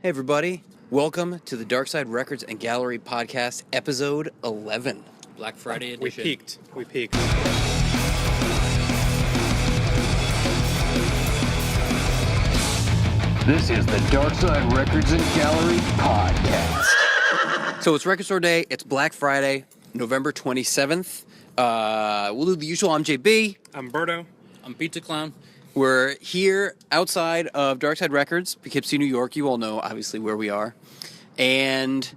Hey everybody, welcome to the Darkside Records and Gallery Podcast, episode 11. Black Friday We edition. peaked. This is the Darkside Records and Gallery Podcast. So it's Record Store Day, it's Black Friday, November 27th. We'll do the usual. I'm JB. I'm Berto. I'm Pizza Clown. We're here outside of Darkside Records, Poughkeepsie, New York. You all know, obviously, where we are. And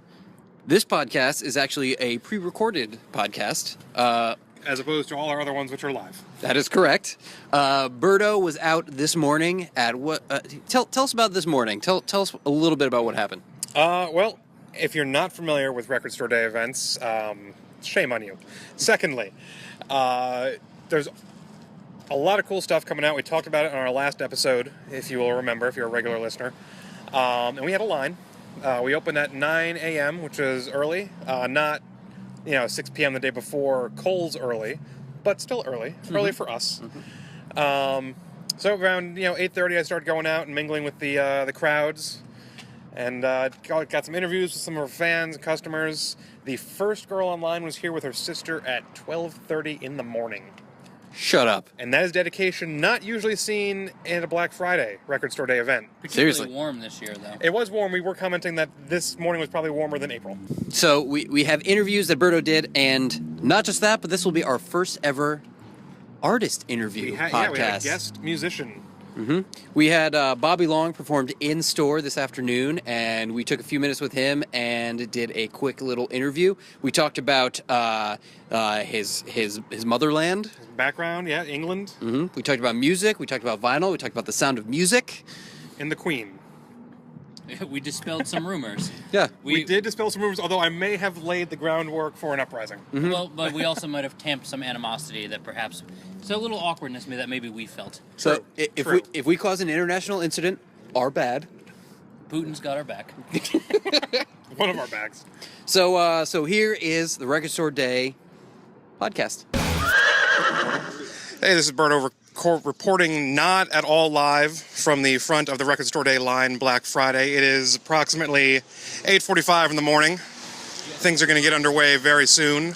this podcast is actually a pre-recorded podcast. As opposed to all our other ones, which are live. That is correct. Berto was out this morning at what? Tell us about this morning. Tell us a little bit about what happened. Well, if you're not familiar with Record Store Day events, shame on you. Secondly, there's a lot of cool stuff coming out. We talked about it on our last episode, if you will remember, if you're a regular listener. And we had a line. We opened at 9 a.m., which is early. Not, 6 p.m. the day before Cole's early, but still early. Early for us. So around 8:30, I started going out and mingling with the crowds, and got some interviews with some of our fans and customers. The first girl online was here with her sister at 12:30 in the morning. Shut up. And that is dedication not usually seen in a Black Friday Record Store Day event. Particularly Seriously. warm this year, though. It was warm. We were commenting that this morning was probably warmer than April. So we have interviews that Berto did, and not just that, but this will be our first ever artist interview podcast. We had a guest musician. We had Bobby Long performed in store this afternoon, and we took a few minutes with him and did a quick little interview. We talked about his motherland. Background, England. We talked about music. We talked about vinyl. We talked about the sound of music. And the Queen. We dispelled some rumors. Yeah. We did dispel some rumors, although I may have laid the groundwork for an uprising. Well, but we also might have tamped some animosity that perhaps... So a little awkwardness that maybe we felt. So True. if we cause an international incident, our bad. Putin's got our back. One of our bags. So here is the Record Store Day podcast. Hey, this is Berto reporting not at all live from the front of the Record Store Day line Black Friday. It is approximately 8:45 in the morning. Things are going to get underway very soon.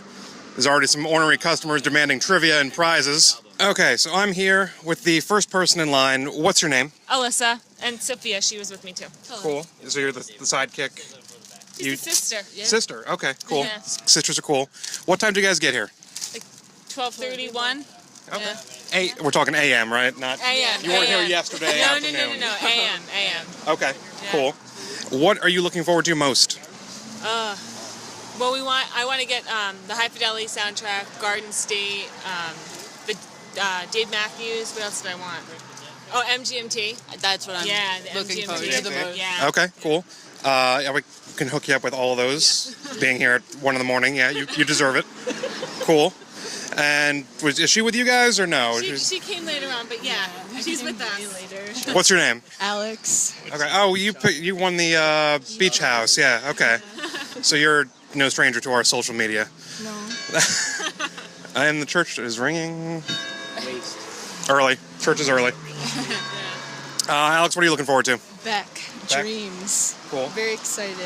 There's already some ornery customers demanding trivia and prizes. Okay, so I'm here with the first person in line. What's your name? Alyssa and Sophia, she was with me too. Cool. So you're the sidekick? She's a sister. Yeah. Sister. Okay, cool. Yeah. Sisters are cool. What time do you guys get here? Like 12:31. Okay. Yeah. We're talking AM, right? Not AM. You weren't here AM. yesterday No, afternoon. no. AM. Okay, Yeah. cool. What are you looking forward to most? Well, I want to get the High Fidelity soundtrack, Garden State, the Dave Matthews. What else did I want? Oh, MGMT. That's what I'm The looking MGMT. forward to the most. Yeah. Okay, cool. We can hook you up with all of those. Being here at 1 in the morning, you deserve it. Cool. And is she with you guys or no? She came later on, but yeah, she's with us. Later. What's your name? Alex. Okay. Oh, you won the beach house. Yeah. Okay. So you're no stranger to our social media. No. And the church is ringing. Early. Church is early. Alex, what are you looking forward to? Beck. Dreams. Cool. Very excited.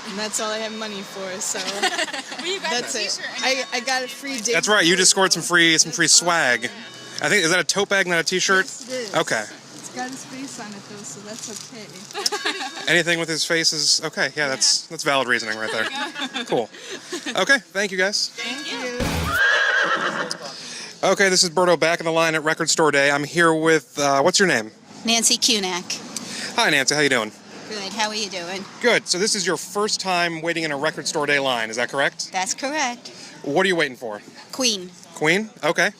And that's all I have money for, so Well, you got that's a it. t-shirt. I got a free date. That's right. You just scored some free swag. I think, is that a tote bag, not a t-shirt? Yes, it is. Okay. It's got his face on it though, so that's okay. Anything with his face is okay. Yeah, that's valid reasoning right there. Cool. Okay, thank you guys. Thank you. Okay, this is Berto back in the line at Record Store Day. I'm here with, what's your name? Nancy Kunak. Hi, Nancy. How you doing? Good. How are you doing? Good. So this is your first time waiting in a Record Store Day line. Is that correct? That's correct. What are you waiting for? Queen. Queen? Okay.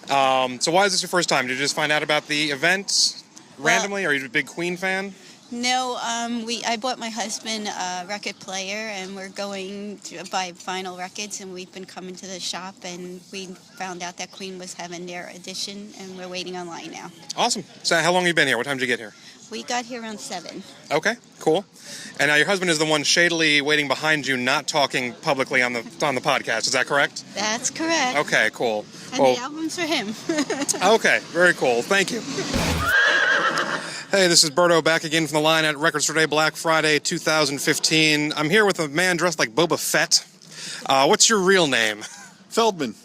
So why is this your first time? Did you just find out about the event randomly? Are you a big Queen fan? No, I bought my husband a record player, and we're going to buy vinyl records, and we've been coming to the shop, and we found out that Queen was having their edition, and we're waiting online now. Awesome. So how long have you been here? What time did you get here? We got here around 7. Okay, cool. And now your husband is the one shadily waiting behind you, not talking publicly on the podcast. Is that correct? That's correct. Okay, cool. And the album's for him. Okay, very cool. Thank you. Hey, this is Berto back again from the line at Record Store Day Black Friday 2015. I'm here with a man dressed like Boba Fett. What's your real name? Feldman.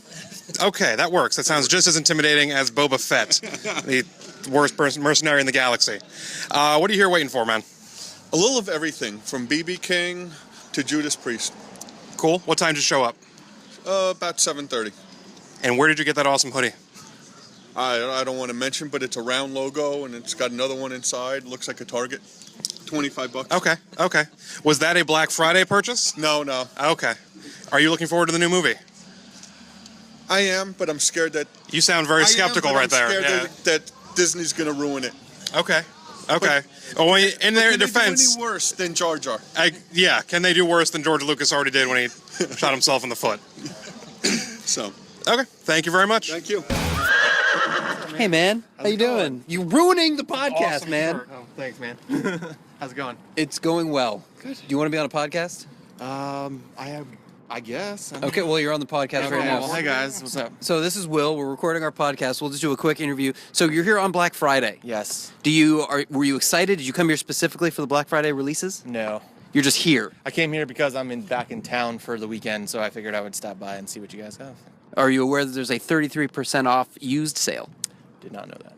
Okay, that works. That sounds just as intimidating as Boba Fett, the worst mercenary in the galaxy. What are you here waiting for, man? A little of everything, from B.B. King to Judas Priest. Cool. What time did you show up? About 7:30. And where did you get that awesome hoodie? I don't want to mention, but it's a round logo, and it's got another one inside. Looks like a Target. $25. Okay. Was that a Black Friday purchase? No. Okay. Are you looking forward to the new movie? I am, but I'm scared that... You sound very skeptical right there. I'm scared that Disney's going to ruin it. Okay. Well, in their defense... Can they do any worse than Jar Jar? Yeah, can they do worse than George Lucas already did when he shot himself in the foot? So... Okay, thank you very much. Thank you. Hey, man. How you doing? You're ruining the podcast, Awesome man. shirt. Oh, thanks, man. How's it going? It's going well. Good. Do you want to be on a podcast? I guess. Okay, well, you're on the podcast right now. Well, hey, guys. What's up? So this is Will. We're recording our podcast. We'll just do a quick interview. So you're here on Black Friday. Yes. Were you excited? Did you come here specifically for the Black Friday releases? No. You're just here. I came here because I'm back in town for the weekend, so I figured I would stop by and see what you guys have. Are you aware that there's a 33% off used sale? Did not know that.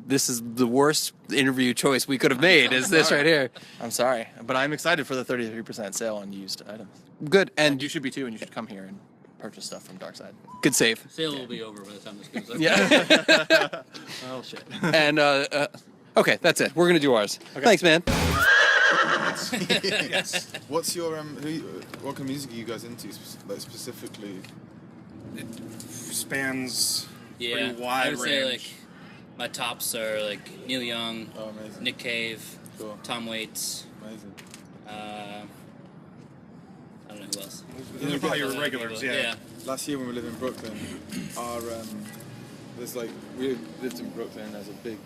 This is the worst interview choice we could have made, is this right here. I'm sorry, but I'm excited for the 33% sale on used items. Good, And and you should be too, and you should come here and purchase stuff from Darkside. good save. Sale will be over by the time this goes up. Yeah. Oh, shit. And, okay, that's it. We're going to do ours. Thanks, man. Yes. What's your what kind of music are you guys into, like specifically? It spans Yeah, pretty wide I would say range. like my tops are like Neil Young, Oh, amazing. Nick Cave, Cool. Tom Waits. Amazing. I don't know who else. Those are probably your regulars, yeah. Last year when we lived in Brooklyn, we lived in Brooklyn as a big,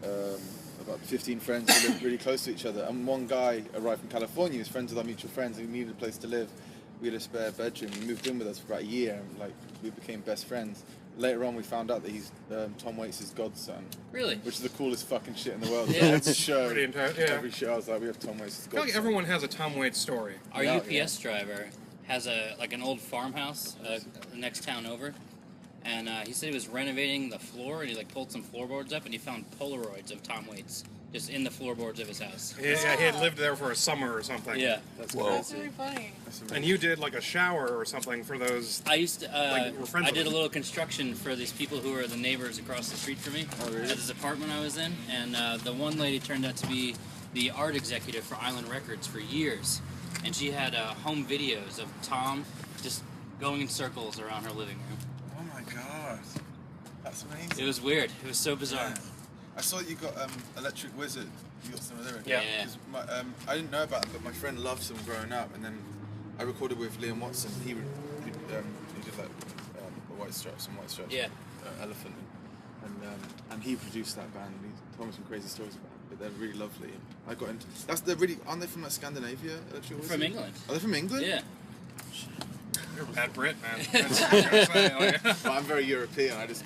about 15 friends who lived really close to each other, and one guy arrived from California. He was friends with our mutual friends, and he needed a place to live. We had a spare bedroom. He moved in with us for about a year, and we became best friends. Later on, we found out that he's Tom Waits' godson. Really? Which is the coolest fucking shit in the world. Yeah. Every show, Pretty intense, yeah. every show, I was like, we have Tom Waits' I feel godson. like everyone has a Tom Waits story. Our Yeah, UPS driver has an old farmhouse the next town over, and he said he was renovating the floor, and he pulled some floorboards up, and he found Polaroids of Tom Waits just in the floorboards of his house. He had lived there for a summer or something. Yeah. That's That's really funny. And you did like a shower or something for those. I used to. We're friends I with did a them. little construction for these people who are the neighbors across the street from me. Oh, really? At this apartment I was in, and the one lady turned out to be the art executive for Island Records for years, and she had home videos of Tom just going in circles around her living room. Oh my god, that's amazing. It was weird. It was so bizarre. I saw that you got Electric Wizard. You got some of their Yeah. records. 'Cause I didn't know about them, but my friend loved them growing up, and then I recorded with Liam Watson. He did White Stripes, Yeah. Elephant, and he produced that band. And he told me some crazy stories about it, but they're really lovely. I got into aren't they from Scandinavia? Electric Wizard? From England. Are they from England? Yeah. You're a bad Brit, man. That's what I'm saying. Well, I'm very European. I just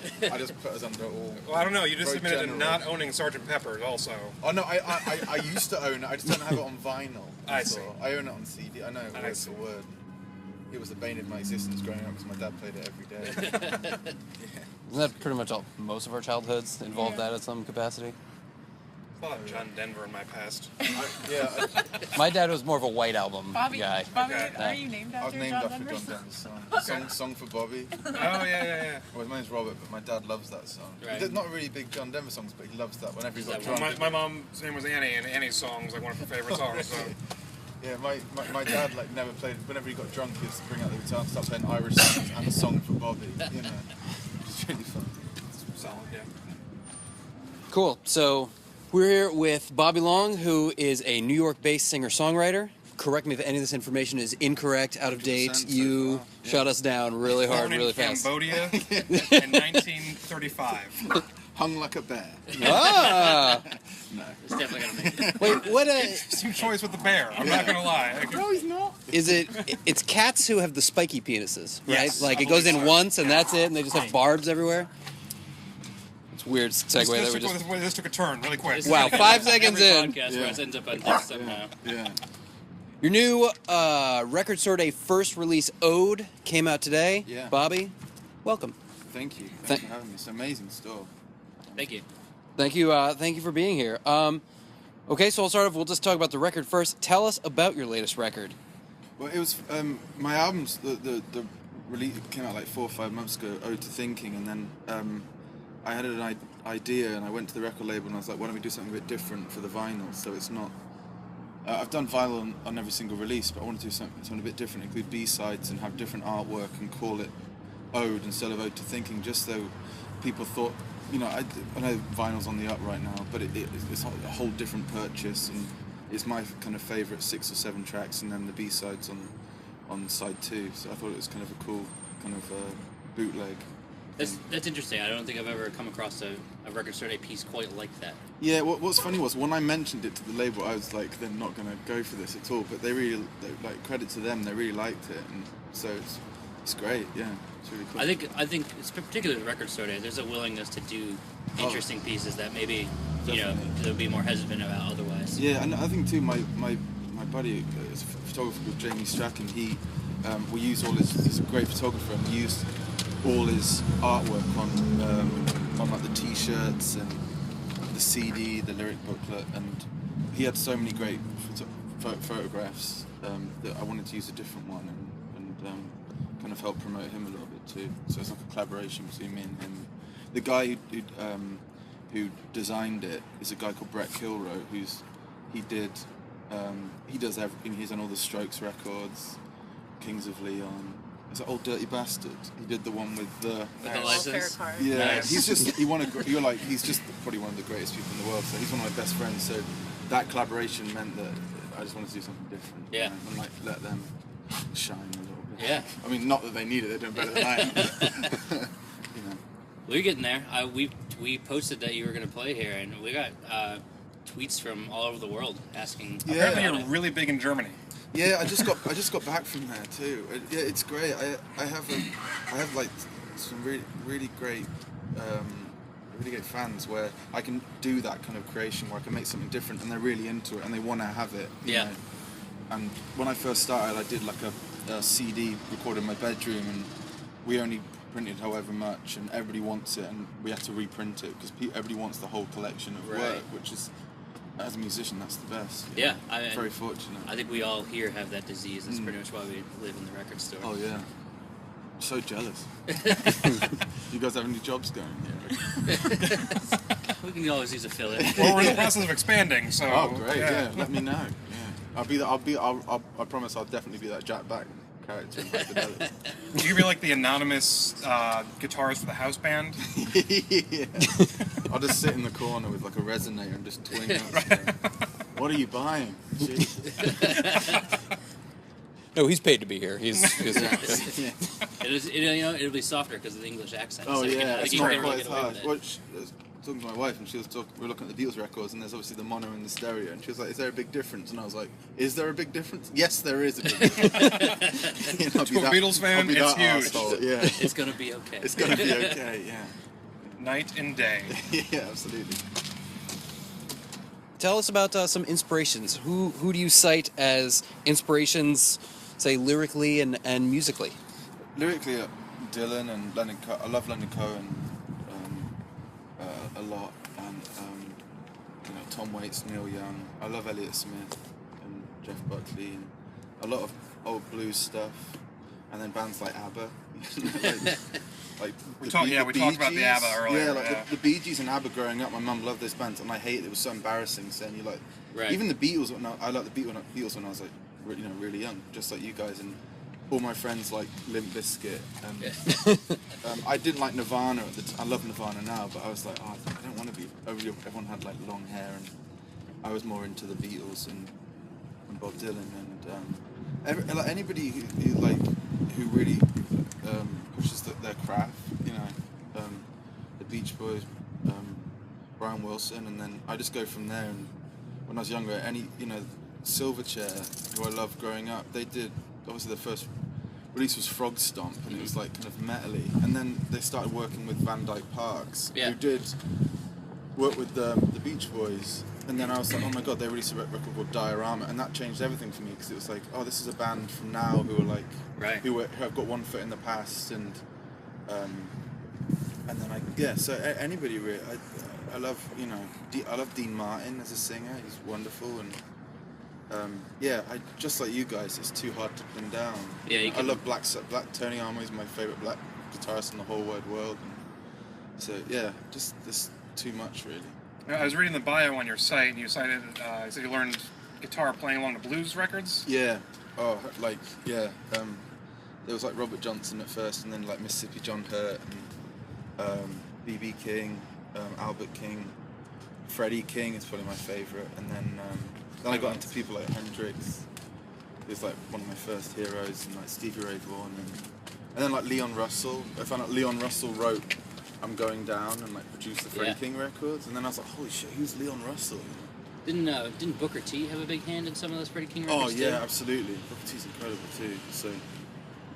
put us under all. Well, I don't know. You just Very admitted to general. not owning Sgt. Pepper's also. Oh no, I used to own it. I just don't have it on vinyl. I That's see. all. I own it on CD. I know I word see. for word. It was the bane of my existence growing up because my dad played it every day. Isn't that pretty much all? Most of our childhoods involved that at some capacity. A lot of John Denver in my past. My dad was more of a White Album Bobby, guy. Okay. are you named I was after named John after Denver's? John Denver's song for Bobby. Oh, yeah. Well, my name's Robert, but my dad loves that song. Right. He's not really big John Denver songs, but he loves that whenever he's got Well, drunk. my mom's name was Annie, and Annie's song was like one of her favorite songs. So. Yeah, my dad never played. Whenever he got drunk, he used to bring out the guitar and start playing Irish songs and a song for Bobby. You know, it's really fun. Solid, yeah. Cool. So we're here with Bobby Long, who is a New York-based singer-songwriter. Correct me if any of this information is incorrect, out of date. 100% so You far, yeah. shut us down really hard, Born really in fast. Cambodia in 1935. Hung like a bear. Ah! It's definitely gonna make it. Wait, what? Interesting choice with the bear. I'm not gonna lie. he's not. Is it? It's cats who have the spiky penises, right? Yes, Like I it goes believe in so. once and that's it, and they just have barbs everywhere. It's a weird segue that we just... This took a turn really quick. Wow, 5 seconds Every in. podcast where it ends up on this somehow. Yeah. Your new Record Store Day first release ode came out today. Yeah. Bobby, welcome. Thank you. Thanks for having me. It's an amazing store. Thank you. Thank you for being here. Okay, so I'll start off. We'll just talk about the record first. Tell us about your latest record. Well, it was my album's the release came out like 4 or 5 months ago. Ode to Thinking, and then I had an idea, and I went to the record label, and I was like, why don't we do something a bit different for the vinyl? So it's not. I've done vinyl on every single release, but I want to do something a bit different, include B-sides and have different artwork and call it Ode instead of Ode to Thinking, just so people thought, I know vinyl's on the up right now, but it's a whole different purchase, and it's my kind of favourite 6 or 7 tracks, and then the B-sides on side 2, so I thought it was kind of a cool kind of bootleg. That's interesting. I don't think I've ever come across a Record Store Day piece quite like that. Yeah, what's funny was when I mentioned it to the label, I was like, they're not going to go for this at all. But they like, credit to them, they really liked it, and so it's great. Yeah, it's really cool. I think it's particularly the Record Store Day. There's a willingness to do interesting pieces that maybe they'll be more hesitant about otherwise. Yeah, and I think too, my buddy is a photographer called Jamie Strachan. We use all he's a great photographer, and we used all his artwork on like the T-shirts and the CD, the lyric booklet, and he had so many great photographs that I wanted to use a different one and kind of help promote him a little bit too. So it's like a collaboration between me and him. The guy who designed it is a guy called Brett Kilroe, he does everything. He's on all the Strokes records, Kings of Leon. It's an Old Dirty Bastard. He did the one with the license. Yeah, Nice. he's just he's just probably one of the greatest people in the world. So he's one of my best friends. So that collaboration meant that I just wanted to do something different. Yeah. And like let them shine a little bit. Yeah. I mean, not that they need it; they're doing better than I am. Well, We're getting there. We posted that you were going to play here, and we got tweets from all over the world asking. Yeah. Apparently you're really big in Germany. Yeah, I just got back from there too. Yeah, it's great. I have like some really great fans where I can do that kind of creation where I can make something different, and they're really into it and they want to have it. you know. And when I first started, I did like a CD recorded in my bedroom, and we only printed however much, and everybody wants it, and we had to reprint it because everybody wants the whole collection of work, which is. As a musician, that's the best. Yeah, very fortunate. I think we all here have that disease. That's pretty much why we live in the record store. Oh yeah, so jealous. You guys have any jobs going here? We can always use a fill-in. Well, we're in the process of expanding, so. Oh great, yeah. Let me know. Yeah, I promise I'll definitely be that Jack Black character in High Fidelity. You could be like the anonymous guitarist for the house band. Yeah. I'll just sit in the corner with like a resonator and just twing out. What are you buying? No, he's paid to be here. He's Yeah. It'll be softer because of the English accent. Oh so yeah, I it's think you not can really quite as get away hard. with it. Well, I was talking to my wife, and we were looking at the Beatles records, and there's obviously the mono and the stereo, and she was like, "Is there a big difference?" And I was like, "Is there a big difference? Yes, there is a big difference." To a Beatles fan, it's huge. Arsehole. Yeah, It's gonna be okay. it's gonna be okay. Yeah, Night and day. yeah, absolutely. Tell us about some inspirations. Who do you cite as inspirations, say lyrically and musically? Lyrically, Dylan and Leonard Cohen. I love Leonard Cohen a lot, and Tom Waits, Neil Young. I love Elliott Smith and Jeff Buckley, and a lot of old blues stuff, and then bands like ABBA. We talked about the ABBA earlier. Yeah, like the Bee Gees and ABBA growing up. My mum loved those bands, and I hated it. It was so embarrassing saying you like. Right. Even the Beatles. I liked the Beatles when I was like, really young, just like you guys, and all my friends like Limp Bizkit. I didn't like Nirvana at the time. I love Nirvana now, but I was like, I don't want to be. Everyone had like long hair, and I was more into the Beatles and Bob Dylan and anybody who really pushes their craft. The Beach Boys, Brian Wilson, and then I just go from there. And when I was younger, Silverchair, who I loved growing up, they did obviously the first release was Frog Stomp, and it was like kind of metally. And then they started working with Van Dyke Parks, who did work with the Beach Boys. And then I was like, oh my god, they released a record called Diorama, and that changed everything for me, because it was like, oh, this is a band from now who are like, who have got one foot in the past, and then so anybody really, I love, you know, I love Dean Martin as a singer. He's wonderful, and I just like you guys, it's too hard to pin down. I love Black Tony Iommi is my favorite black guitarist in the whole wide world. And so just there's too much really. I was reading the bio on your site, and you cited so you learned guitar playing along the blues records. Yeah. Oh, like there was like Robert Johnson at first, and then like Mississippi John Hurt, and B.B. King, Albert King, Freddie King is probably my favorite, and then I got into people like Hendrix. He was like one of my first heroes, and like Stevie Ray Vaughan, and then like Leon Russell. I found out Leon Russell wrote I'm Going Down and like produced the Freddie King records, and then I was like, holy shit, who's Leon Russell? Didn't Booker T have a big hand in some of those Freddie King records? Oh yeah, absolutely. Booker T's incredible too. So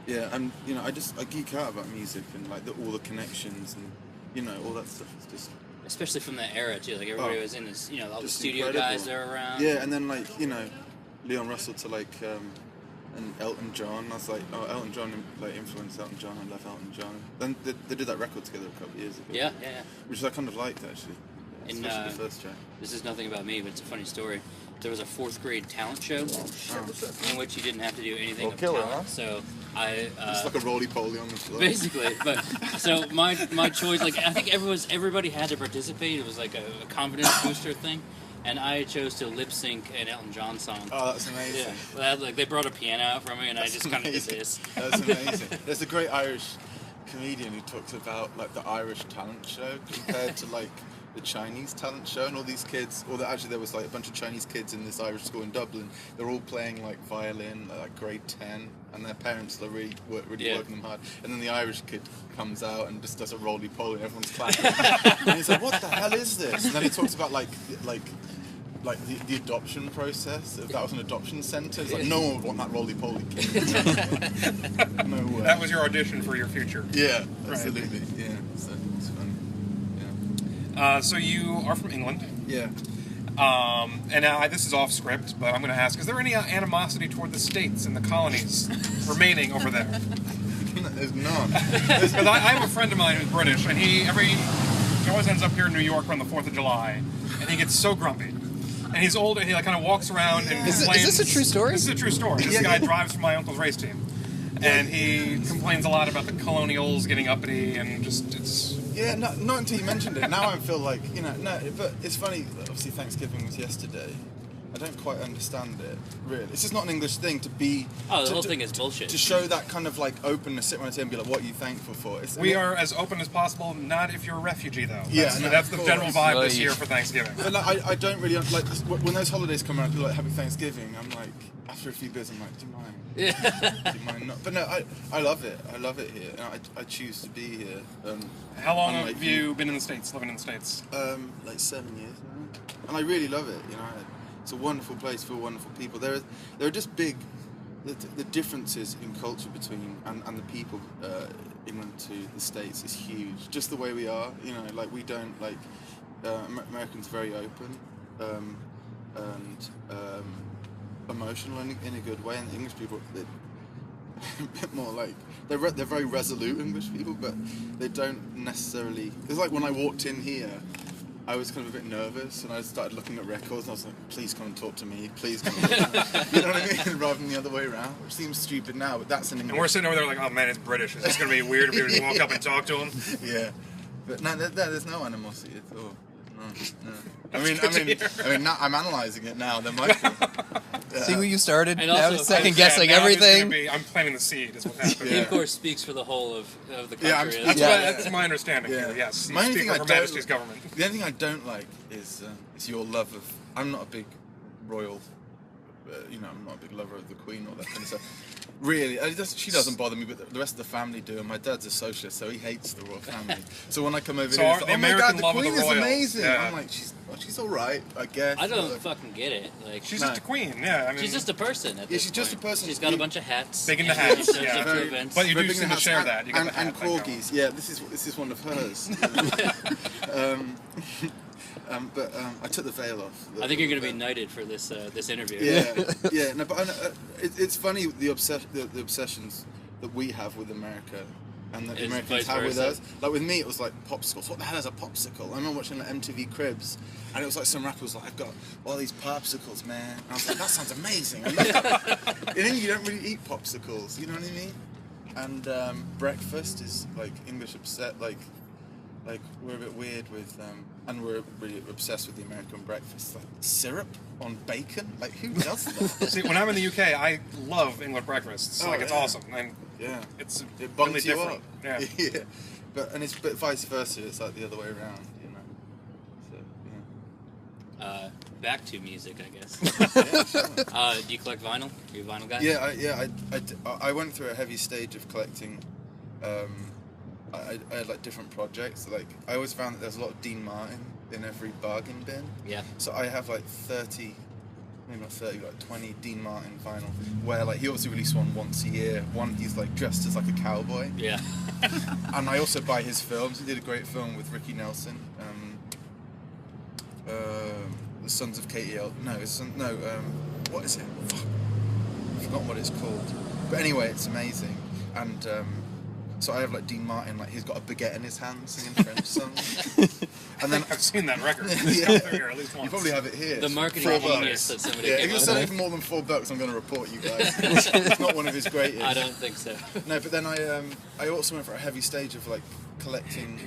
yeah, and you know, I geek out about music and like all the connections and you know all that stuff is just. Especially from that era too, like everybody was in this, you know, all the studio incredible guys that are around. Yeah, and then like you know, Leon Russell to like and Elton John. I was like, oh, Elton John like influenced Elton John. I love Elton John. Then they did that record together a couple of years ago. Yeah. Which I kind of liked actually. Especially the first track. This is nothing about me, but it's a funny story. There was a 4th grade talent show in which you didn't have to do anything of talent. Huh? So it's like a roly-poly on the floor. Basically, but so my choice, like I think everybody had to participate. It was like a confidence booster thing, and I chose to lip sync an Elton John song. Oh, that's amazing. Yeah, like they brought a piano out for me, and I just kind of did this. That's amazing. There's a great Irish comedian who talks about like the Irish talent show compared to like the Chinese talent show, and all these kids, actually there was like a bunch of Chinese kids in this Irish school in Dublin. They're all playing like violin, like grade 10, and their parents are really working them hard. And then the Irish kid comes out and just does a roly-poly, and everyone's clapping. And he's like, "What the hell is this?" And then he talks about like the adoption process. If that was an adoption centre, it's like no one would want that roly-poly kid. No way. That was your audition for your future. Yeah, absolutely. Right. Yeah, so it's fun. So you are from England. Yeah. And now this is off script, but I'm going to ask: is there any animosity toward the states and the colonies remaining over there? There's none. Because I have a friend of mine who's British, and he always ends up here in New York around the 4th of July, and he gets so grumpy. And he's old, and he like kind of walks around and complains. Is this a true story? This is a true story. This guy drives for my uncle's race team, and he complains a lot about the colonials getting uppity and just it's. Yeah, not until you mentioned it. Now I feel like, you know, no, but it's funny, obviously Thanksgiving was yesterday. I don't quite understand it, really. It's just not an English thing to be... Oh, the whole thing is bullshit. To show that kind of, like, openness, sit around and be like, what are you thankful for? We are as open as possible, not if you're a refugee, though. Yeah, that's the general vibe this year for Thanksgiving. But, like, I don't really... Like, when those holidays come around, people are like, Happy Thanksgiving. I'm like, after a few beers, I'm like, do you mind? Yeah. Do you mind not? But no, I love it. I love it here. I choose to be here. How long have you been in the States, living in the States? Like 7 years now. And I really love it, you know. It's a wonderful place for wonderful people. There are just big, the differences in culture between and the people England to the States is huge. Just the way we are, you know, like we don't like Americans are very open and emotional in a good way, and English people they're a bit more like they're very resolute English people, but they don't necessarily. It's like when I walked in here. I was kind of a bit nervous, and I started looking at records, and I was like, please come and talk to me, please come and talk to me. You know what I mean? Rather than the other way around, which seems stupid now, but that's an English. And we're sitting over there like, oh man, it's British. Is this going to be weird if we just walk up and talk to him? Yeah. But no, there's no animosity at all. No. I mean, now I'm analysing it now. There might be. See what you started? And now also, it's second guessing everything. I'm planting the seed, is what happened. He, of course, speaks for the whole of the country. Yeah, that's my understanding here, yes. My speak for Her Majesty's government. The only thing I don't like is your love of... I'm not a big royal... I'm not a big lover of the Queen or that kind of stuff. Really, she doesn't bother me, but the rest of the family do. And my dad's a socialist, so he hates the royal family. So when I come over here, it's like, oh my God, the Queen is amazing. Yeah. I'm like, she's well, she's all right, I guess. I don't fucking get it. Like She's just a queen, yeah. I mean, she's just a person. At this she's just a point. person. She's got a bunch of hats. Big into and hats, she shows yeah. up to events. But you do Ripping seem to hats share and- that. You got and, the hat and thing going. corgis. Yeah, this is one of hers. But I took the veil off. I think you're going to be knighted for this this interview. Yeah. No, but it's funny the obsessions that we have with America and that the It's Americans vice have with versa. us. Like with me, it was like popsicles. What the hell is a popsicle? I remember watching like MTV Cribs, and it was like some rapper was like, "I've got all these popsicles, man." And I was like, "That sounds amazing." I love that. And then you don't really eat popsicles. You know what I mean? And breakfast is like English upset. Like we're a bit weird with, and we're really obsessed with the American breakfast. Like syrup on bacon. Like who does that? See, when I'm in the UK, I love English breakfasts. Oh, Like it's yeah. awesome, and Yeah, it's it really bunks you different. up. Yeah. Yeah, but vice versa. It's like the other way around, you know. So yeah. Back to music, I guess. Yeah, sure. Do you collect vinyl? Are you a vinyl guy? Yeah, I went through a heavy stage of collecting. I had like different projects. Like I always found that there's a lot of Dean Martin in every bargain bin. Yeah. So I have like 30, maybe not 30, like 20 Dean Martin vinyl. Where like he obviously released one once a year. One he's like dressed as like a cowboy. Yeah. And I also buy his films. He did a great film with Ricky Nelson. The Sons of Katie El. No, what is it? Fuck. I've forgotten what it's called. But anyway, it's amazing. And so I have like Dean Martin, like he's got a baguette in his hand singing French songs. And then I've seen that record. It's Yeah. come through here at least once. You probably have it here. The It's marketing $4. genius that somebody Yeah, came if you're up selling with. for more than $4, I'm going to report you guys. It's not one of his greatest. I don't think so. No, but then I also went for a heavy stage of like collecting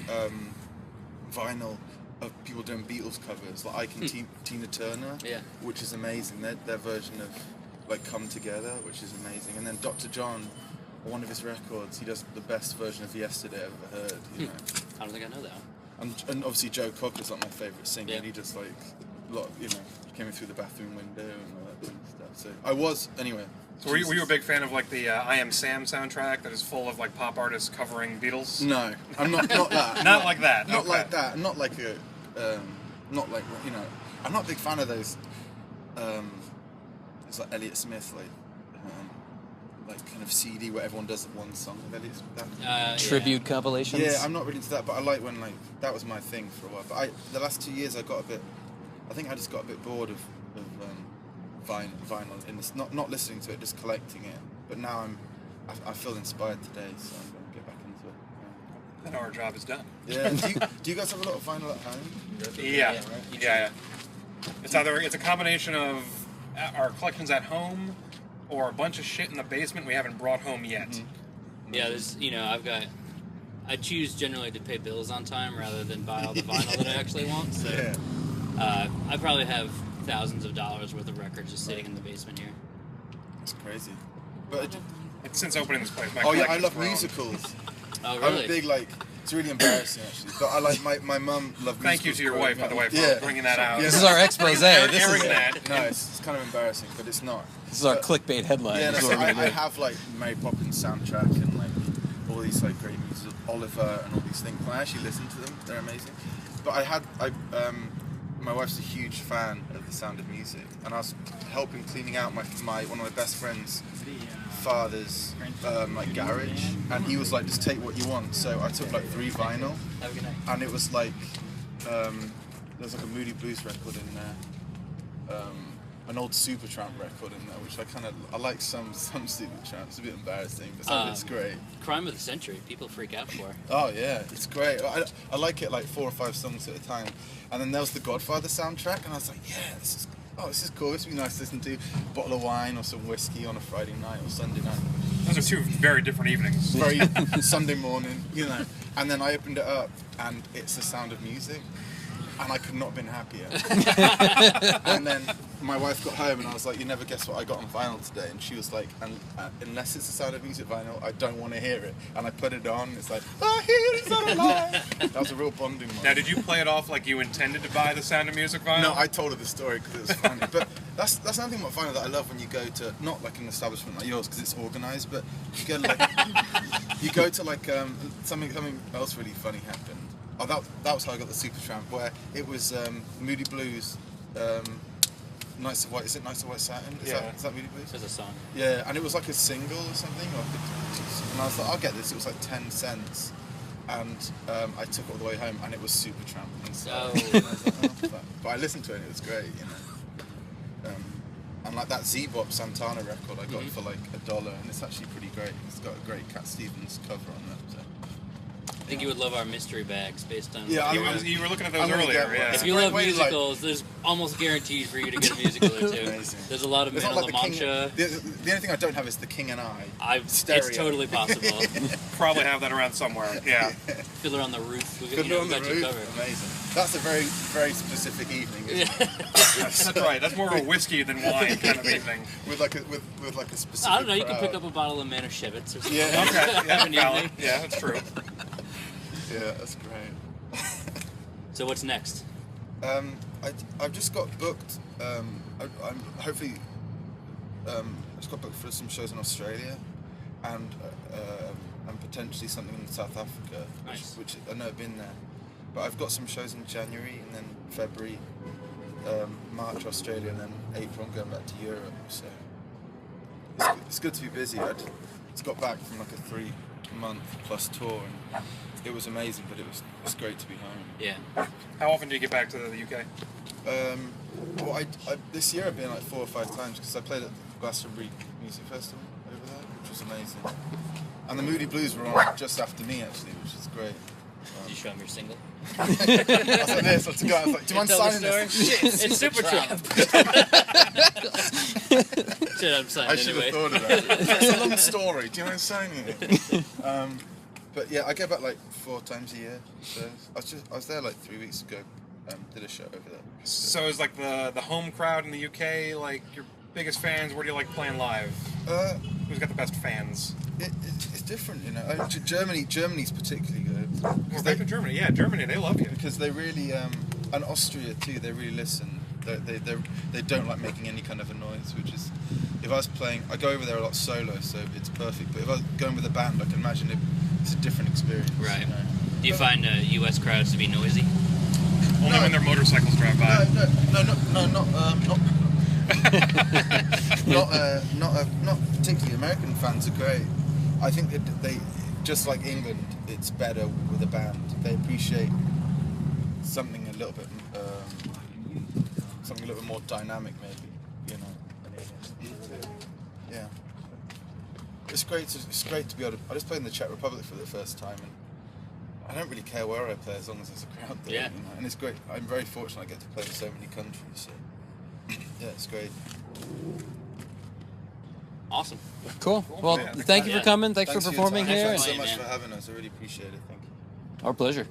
vinyl of people doing Beatles covers, like Ike and Tina Turner, Yeah. which is amazing. Their version of like Come Together, which is amazing. And then Dr. John, one of his records, he does the best version of Yesterday I've ever heard. You know, I don't think I know that one. and obviously Joe Cocker is like my favourite singer. Yeah. He just like a lot, came in through the bathroom window and all that kind of stuff. So I was anyway. So were you a big fan of like the I Am Sam soundtrack that is full of like pop artists covering Beatles? No, I'm not that. Not like that. Not okay. like that. Not like a. Not like I'm not a big fan of those. It's like Elliott Smith, like kind of CD where everyone does one song of Elliott Smith. Tribute compilations. Yeah, I'm not really into that, but I like when like that was my thing for a while. But the last 2 years I think I just got a bit bored of vinyl in this, not listening to it, just collecting it. But now I feel inspired today, so I'm going to get back into it. Then our job is done. Yeah. Do you guys have a lot of vinyl at home? Yeah. Yeah. It's a combination of our collections at home or a bunch of shit in the basement we haven't brought home yet. Mm-hmm. Yeah, there's, I choose generally to pay bills on time rather than buy all the vinyl that I actually want. So I probably have thousands of dollars worth of records just sitting in the basement here. That's crazy. But Since opening this place, my I collection's love grown. musicals. Oh, I'm really? a big it's really embarrassing actually. But I like my mum loved musicals. Thank you to your wife, by the way, for Yeah. bringing that out. Yeah. This is our expose. Airing This is that. No, it's kind of embarrassing, but it's not. this is our clickbait headline. Yeah, This is no, what we're I gonna do. have like Mary Poppins soundtrack and like all these like great music, Oliver and all these things. And I actually listen to them; they're amazing. But my wife's a huge fan of The Sound of Music, and I was helping cleaning out one of my best friends' father's like garage, and he was like, just take what you want. So I took like 3 vinyl, Have a good night. and it was like there's like a Moody Blues record in there, an old Supertramp record in there, which I like some Supertramp. It's a bit embarrassing, but some of it's great. Crime of the century. People freak out for. Oh yeah, it's great. I like it like 4 or 5 songs at a time. And then there was the Godfather soundtrack, and I was like, yeah, this is cool. This would be nice to listen to. A bottle of wine or some whiskey on a Friday night or Sunday night. Those are 2 very different evenings. Very Sunday morning, And then I opened it up, and it's The Sound of Music, and I could not have been happier. And then my wife got home, and I was like, you never guess what I got on vinyl today? And she was like, unless it's The Sound of Music vinyl, I don't want to hear it. And I put it on, it's like, I hear it's not alive. That was a real bonding moment. Now, did you play it off like you intended to buy the Sound of Music vinyl? No, I told her the story because it was funny. But that's another thing about vinyl that I love when you go to, not like an establishment like yours because it's organised, but you go to like something else really funny happened. Oh, that was how I got the Supertramp, where it was Moody Blues, Nights of White. Is it Nights of White Satin? Is that Moody Blues? There's a song. Yeah, and it was like a single or something. And I was like, I'll get this. It was like 10 cents. And I took it all the way home, and it was Supertramp. And so I was like, oh, but I listened to it, and it was great, you know. And like that Z-Bop Santana record, I got it for like $1, and it's actually pretty great. It's got a great Cat Stevens cover on that. So. I think you would love our mystery bags based on. Yeah, you were looking at those earlier. Yeah. If you love musicals, there's almost guaranteed for you to get a musical or two. Amazing. There's a lot of Men on La Mancha. The only thing I don't have is The King and I. Stereo. It's totally possible. Probably have that around somewhere. Yeah. Fiddler on the Roof. Fiddler on the Roof. Amazing. That's a very, very specific evening. Isn't it? That's right. That's more of a whiskey than wine kind of evening. With like a specific. I don't know. You can crowd. pick up a bottle of Manischewitz or something. Yeah. Okay. Yeah, Have an evening. yeah, that's true. Yeah, that's great. So what's next? I've just got booked. I'm hopefully. I just got booked for some shows in Australia, and potentially something in South Africa, which I've never been there. But I've got some shows in January, and then February, March Australia, and then April I'm going back to Europe. So it's good to be busy. I just got back from like a 3-month plus tour, and it was amazing. But it's great to be home. Yeah. How often do you get back to the UK? Well, I this year I've been like 4 or 5 times because I played at the Glastonbury Music Festival over there, which was amazing. And the Moody Blues were on just after me actually, which is great. Did you show them your single? I was like this, I was like, do you mind signing this? Shit, it's Supertramp. Shit, I'm signing I should anyway. have thought of that. It's a long story. Do you mind signing it? But yeah, I go back like 4 times a year. So I was there like 3 weeks ago. Did a show over there. So is like the home crowd in the UK like your biggest fans? Where do you like playing live? Who's got the best fans? It's different, you know. Germany's particularly good. Well, back to Germany. Yeah, Germany, they love you. Because they really, and Austria too, they really listen. They don't like making any kind of a noise, which is, if I was playing, I go over there a lot solo, so it's perfect. But if I was going with a band, I can imagine it's a different experience. Right. You know? Do you find US crowds to be noisy? Only when their motorcycles drive by. Not particularly. American fans are great. I think that they, just like England, it's better with a band. They appreciate something a little bit more dynamic, maybe. You know. Yeah. It's great to be able to. I just played in the Czech Republic for the first time, and I don't really care where I play as long as there's a crowd there. Yeah. You know? And it's great. I'm very fortunate I get to play in so many countries. So yeah, it's great. Awesome. Cool. Well, thank you for coming. Thanks for performing here. Thanks so much for having us. I really appreciate it. Thank you. Our pleasure.